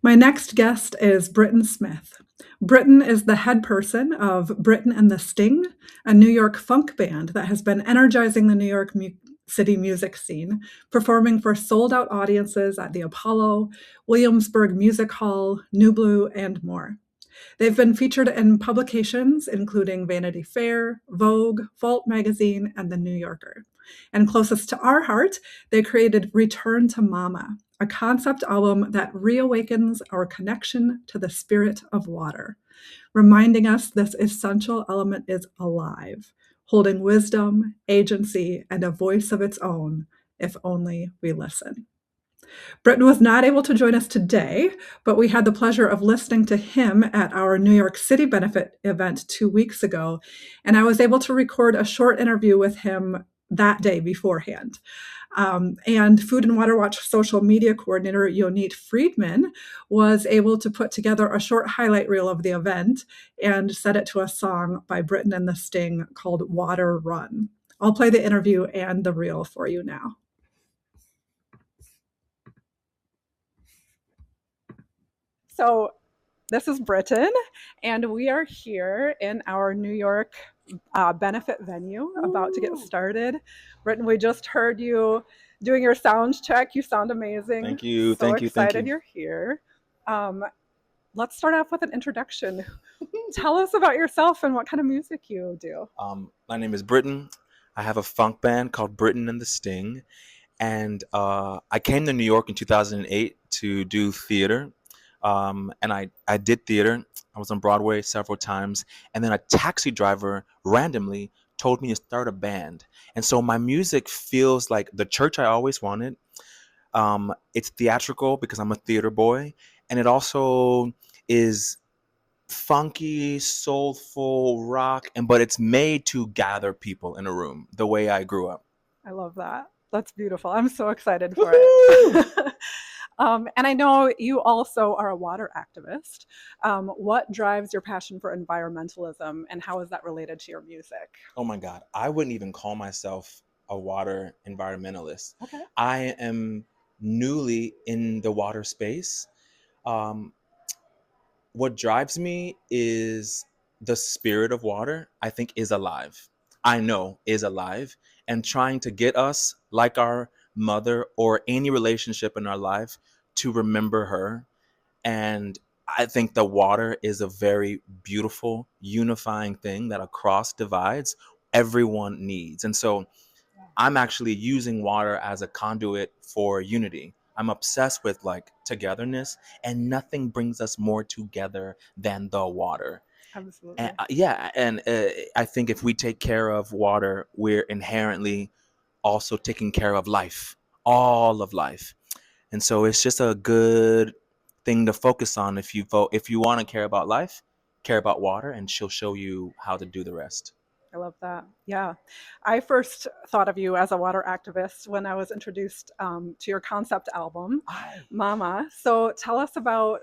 My next guest is Britton Smith. Britton is the head person of Britton The Sting, a New York funk band that has been energizing the New York City music scene, performing for sold out audiences at the Apollo, Williamsburg Music Hall, New Blue, and more. They've been featured in publications including Vanity Fair, Vogue, Vault magazine, and The New Yorker. And closest to our heart, they created Return to Mama, a concept album that reawakens our connection to the spirit of water, reminding us this essential element is alive, holding wisdom, agency, and a voice of its own, if only we listen. Britton was not able to join us today, but we had the pleasure of listening to him at our New York City benefit event 2 weeks ago, and I was able to record a short interview with him that day beforehand. And Food and Water Watch social media coordinator Yonit Friedman was able to put together a short highlight reel of the event and set it to a song by Britton and the Sting called Water Run. I'll play the interview and the reel for you now. So this is Britton, and we are here in our New York benefit venue, about to get started. Britton, we just heard you doing your sound check. You sound amazing. Thank you. So thank you. excited you're here. Let's start off with an introduction. Tell us about yourself and what kind of music you do. My name is Britton. I have a funk band called Britton and the Sting, and I came to New York in 2008 to do theater. And I did theater. I was on Broadway several times, and then a taxi driver randomly told me to start a band. And so my music feels like the church I always wanted. It's theatrical because I'm a theater boy, and it also is funky, soulful rock, but it's made to gather people in a room the way I grew up. I love that. That's beautiful. I'm so excited for it. And I know you also are a water activist. What drives your passion for environmentalism, and how is that related to your music? Oh my God, I wouldn't even call myself a water environmentalist. Okay. I am newly in the water space. Um, what drives me is the spirit of water, I think, is alive. I know is alive, and trying to get us, like our mother or any relationship in our life, to remember her. And I think the water is a very beautiful, unifying thing that across divides everyone needs. And so I'm actually using water as a conduit for unity. I'm obsessed with like togetherness, and nothing brings us more together than the water. Absolutely. And I think if we take care of water, we're inherently also taking care of life, all of life. And so it's just a good thing to focus on. If you want to care about life, care about water, and she'll show you how to do the rest. I love that. Yeah. I first thought of you as a water activist when I was introduced to your concept album, Mama. So tell us about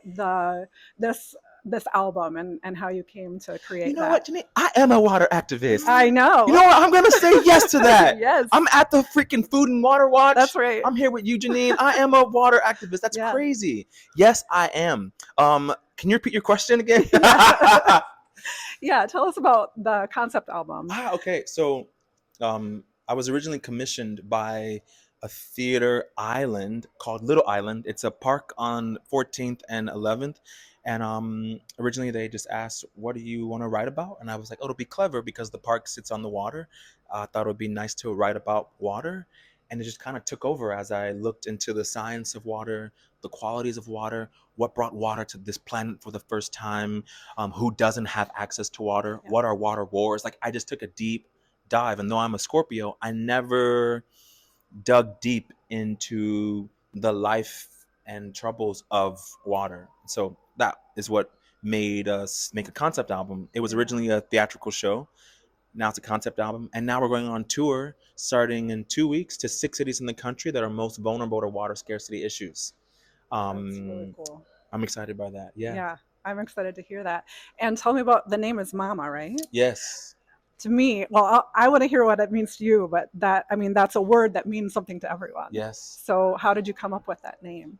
this album and how you came to create You know that. what, Jeanine? I am a water activist. I know. You know what? I'm going to say yes to that. Yes. I'm at the freaking Food and Water Watch. That's right. I'm here with you, Jeanine. I am a water activist. That's crazy. Yes, I am. Can you repeat your question again? Yeah, tell us about the concept album. Okay. So I was originally commissioned by a theater island called Little Island. It's a park on 14th and 11th. And originally they just asked, what do you want to write about? And I was like, oh, it'll be clever because the park sits on the water. I thought it would be nice to write about water. And it just kind of took over as I looked into the science of water, the qualities of water, what brought water to this planet for the first time, who doesn't have access to water, what are water wars. Like, I just took a deep dive. And though I'm a Scorpio, I never dug deep into the life and troubles of water. So that is what made us make a concept album. It was originally a theatrical show. Now it's a concept album. And now we're going on tour starting in 2 weeks to 6 cities in the country that are most vulnerable to water scarcity issues. That's really cool. I'm excited by that. Yeah. I'm excited to hear that. And tell me about, the name is Mama, right? Yes. To me, well, I want to hear what it means to you, but that's a word that means something to everyone. Yes. So how did you come up with that name?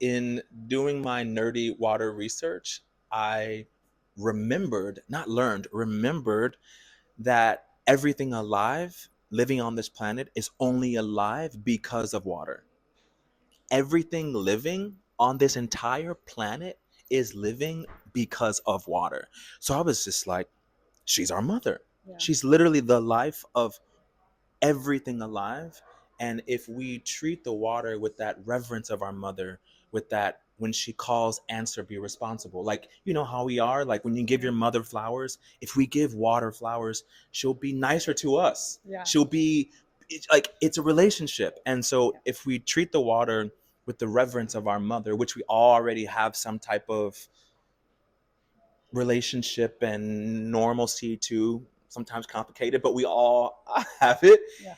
in doing my nerdy water research, I remembered, not learned, remembered that everything alive living on this planet is only alive because of water. Everything living on this entire planet is living because of water. So I was just like, she's our mother. Yeah. She's literally the life of everything alive. And if we treat the water with that reverence of our mother, with that when she calls, answer, be responsible. Like, you know how we are, like when you give your mother flowers, if we give water flowers, she'll be nicer to us. Yeah. She'll be like, it's a relationship. And so if we treat the water with the reverence of our mother, which we already have some type of relationship and normalcy to, sometimes complicated, but we all have it. Yeah.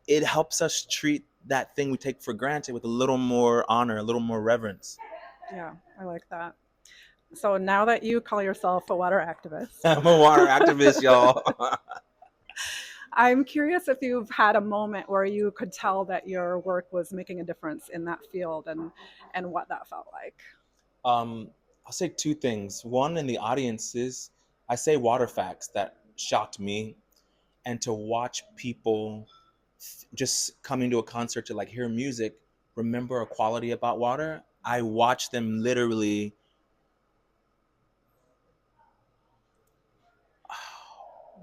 It helps us treat that thing we take for granted with a little more honor, a little more reverence. Yeah, I like that. So now that you call yourself a water activist, I'm a water activist, y'all. I'm curious if you've had a moment where you could tell that your work was making a difference in that field, and what that felt like. um, I'll say two things. One, in the audiences, I say water facts that shocked me, and to watch people just coming to a concert to like hear music, remember a quality about water. I watch them literally.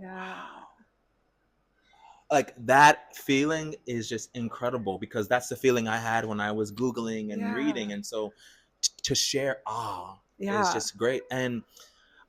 Yeah. Like that feeling is just incredible, because that's the feeling I had when I was Googling and reading. And so to share is just great. And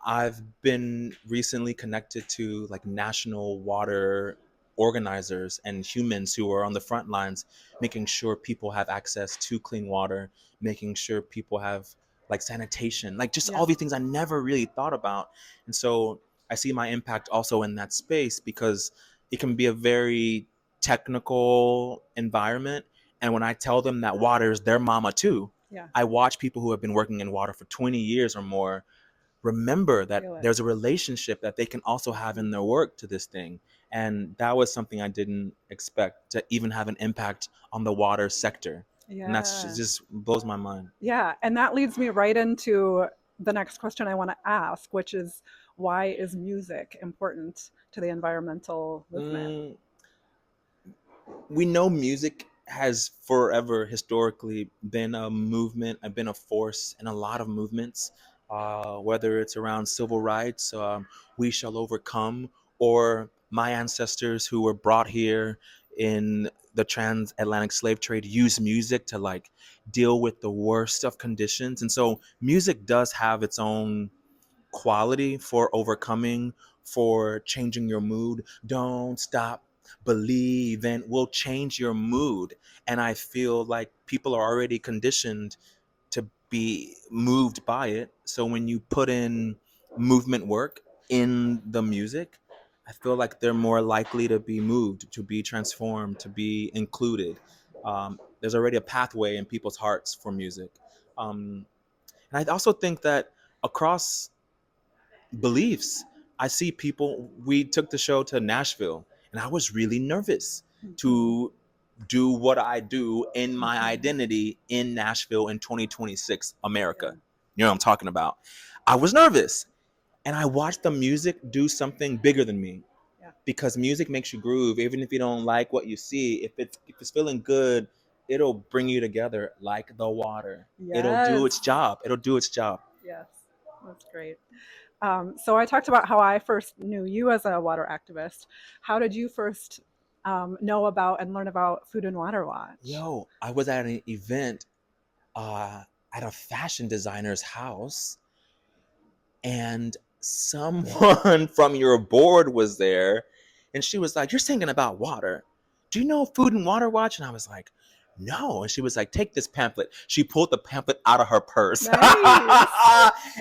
I've been recently connected to like national water organizers and humans who are on the front lines, making sure people have access to clean water, making sure people have like sanitation, like just all these things I never really thought about. And so I see my impact also in that space, because it can be a very technical environment. And when I tell them that water is their mama too, I watch people who have been working in water for 20 years or more remember that there's a relationship that they can also have in their work to this thing. And that was something I didn't expect to even have an impact on the water sector. And that's just blows my mind. Yeah, and that leads me right into the next question I want to ask, which is, why is music important to the environmental movement? We know music has forever historically been a movement and been a force in a lot of movements, whether it's around civil rights, we shall overcome, or my ancestors who were brought here in the transatlantic slave trade used music to like deal with the worst of conditions. And so music does have its own quality for overcoming, for changing your mood. Don't stop believing will change your mood. And I feel like people are already conditioned to be moved by it. So when you put in movement work in the music, I feel like they're more likely to be moved, to be transformed, to be included. There's already a pathway in people's hearts for music. And I also think that across beliefs. I see people, we took the show to Nashville, and I was really nervous to do what I do in my identity in Nashville in 2026 America. You know what I'm talking about? I was nervous, and I watched the music do something bigger than me. Because music makes you groove, even if you don't like what you see. If it's feeling good, it'll bring you together like the water. It'll do its job. It'll do its job. Yes, that's great. So I talked about how I first knew you as a water activist. How did you first know about and learn about Food and Water Watch? Yo, I was at an event uh, at a fashion designer's house, and someone from your board was there, and she was like, "You're singing about water. Do you know Food and Water Watch?" And I was like, "No." And she was like, "Take this pamphlet." She pulled the pamphlet out of her purse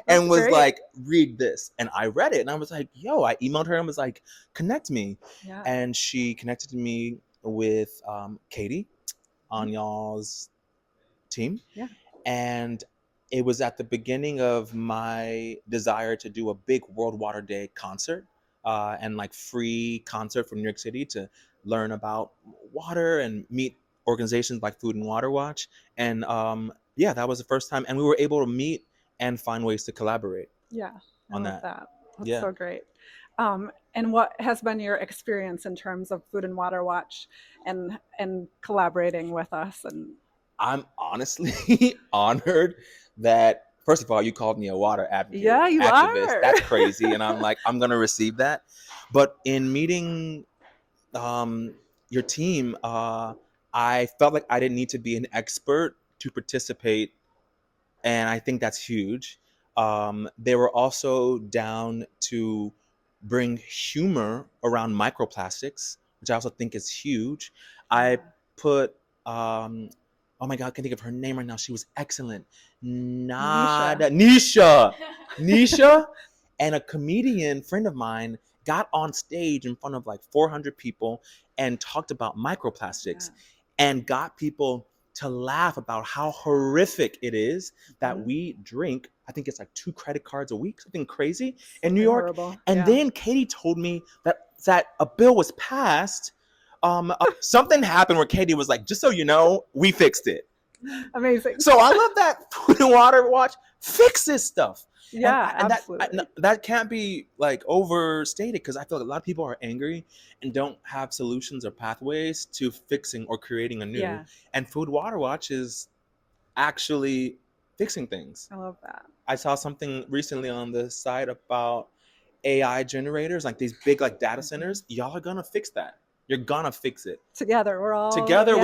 and was like, "Read this." And I read it, and I was like, "Yo!" I emailed her and was like, "Connect me." And she connected me with Katie on y'all's team. And it was at the beginning of my desire to do a big World Water Day concert, and like free concert from New York City to learn about water and meet organizations like Food and Water Watch. And yeah, that was the first time, and we were able to meet and find ways to collaborate Yeah, I on love that. that. That's Yeah. so great. And what has been your experience in terms of Food and Water Watch and collaborating with us? And I'm honestly honored that, first of all, you called me a water advocate, yeah, you activist. are. That's crazy, and I'm like, I'm gonna receive that. But in meeting um, your team, I felt like I didn't need to be an expert to participate, and I think that's huge. They were also down to bring humor around microplastics, which I also think is huge. I put, oh my God, I can't think of her name right now. She was excellent. Nisha. Nisha, and a comedian friend of mine got on stage in front of like 400 people and talked about microplastics and got people to laugh about how horrific it is that we drink. I think it's like 2 credit cards a week, something crazy in New Something York. horrible. And Yeah. then Katie told me that a bill was passed. Something happened where Katie was like, "Just so you know, we fixed it." Amazing. So I love that Food and Water Watch fixes stuff. Yeah, And absolutely. that can't be like overstated, because I feel like a lot of people are angry and don't have solutions or pathways to fixing or creating a new. Yeah, And Food Water Watch is actually fixing things. I love that. I saw something recently on the site about AI generators, like these big like data centers. Y'all are gonna fix that. You're gonna fix it. Together, we're all Together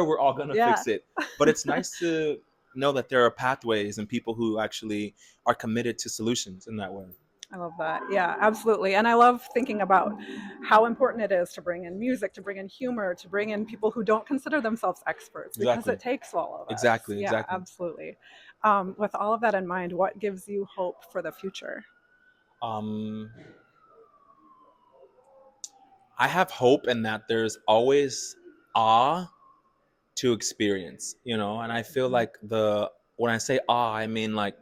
we're all gonna yeah. fix it. But it's nice to know that there are pathways and people who actually are committed to solutions in that way. I love that. Yeah, absolutely. And I love thinking about how important it is to bring in music, to bring in humor, to bring in people who don't consider themselves experts, because Exactly. it takes all of us. Exactly. Yeah, Exactly. absolutely. With all of that in mind, what gives you hope for the future? Um, I have hope in that there's always awe to experience, and I feel like when I say awe, I mean like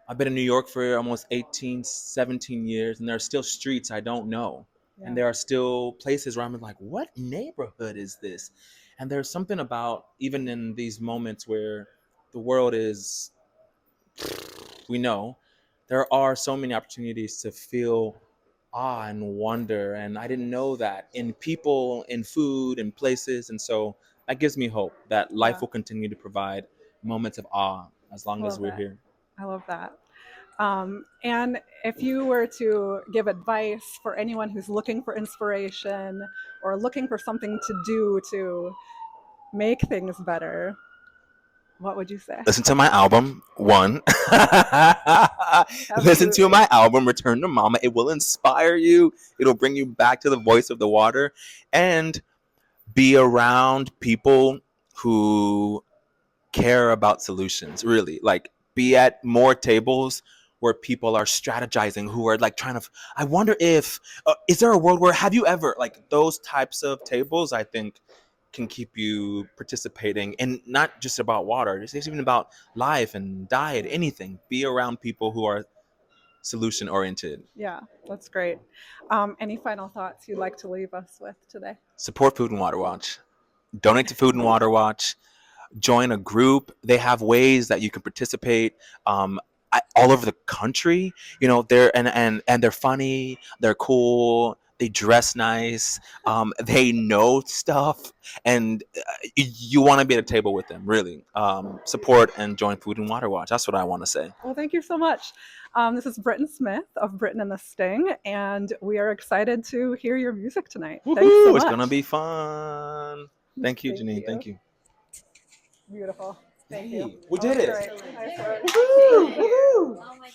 I've been in New York for almost 18, 17 years, and there are still streets I don't know. Yeah. And there are still places where I'm like, what neighborhood is this? And there's something about, even in these moments where the world is, we know, there are so many opportunities to feel awe and wonder. And I didn't know that in people, in food, in places. And so that gives me hope that life will continue to provide moments of awe as long as we're here. I love that. And if you were to give advice for anyone who's looking for inspiration or looking for something to do to make things better, what would you say? Listen to my album, one. Listen to my album, Return to Mama. It will inspire you. It'll bring you back to the voice of the water. And be around people who care about solutions, really. Like, be at more tables where people are strategizing, who are like trying to, I wonder if, is there a world where, have you ever, like those types of tables, I think can keep you participating, and not just about water, it's even about life and diet, anything. Be around people who are solution oriented. Yeah, that's great. Any final thoughts you'd like to leave us with today? Support Food and Water Watch. Donate to Food and Water Watch. Join a group. They have ways that you can participate all over the country. They're and they're funny. They're cool. They dress nice. They know stuff, and you want to be at a table with them. Really, support and join Food and Water Watch. That's what I want to say. Well, thank you so much. This is Britton Smith of Britton the Sting, and we are excited to hear your music tonight. Woo-hoo, thanks so much. It's gonna be fun. Thank you, Jeanine. Thank you. Beautiful. Thank you. We did it. Nice work. Woo-hoo, woo-hoo. Oh my God.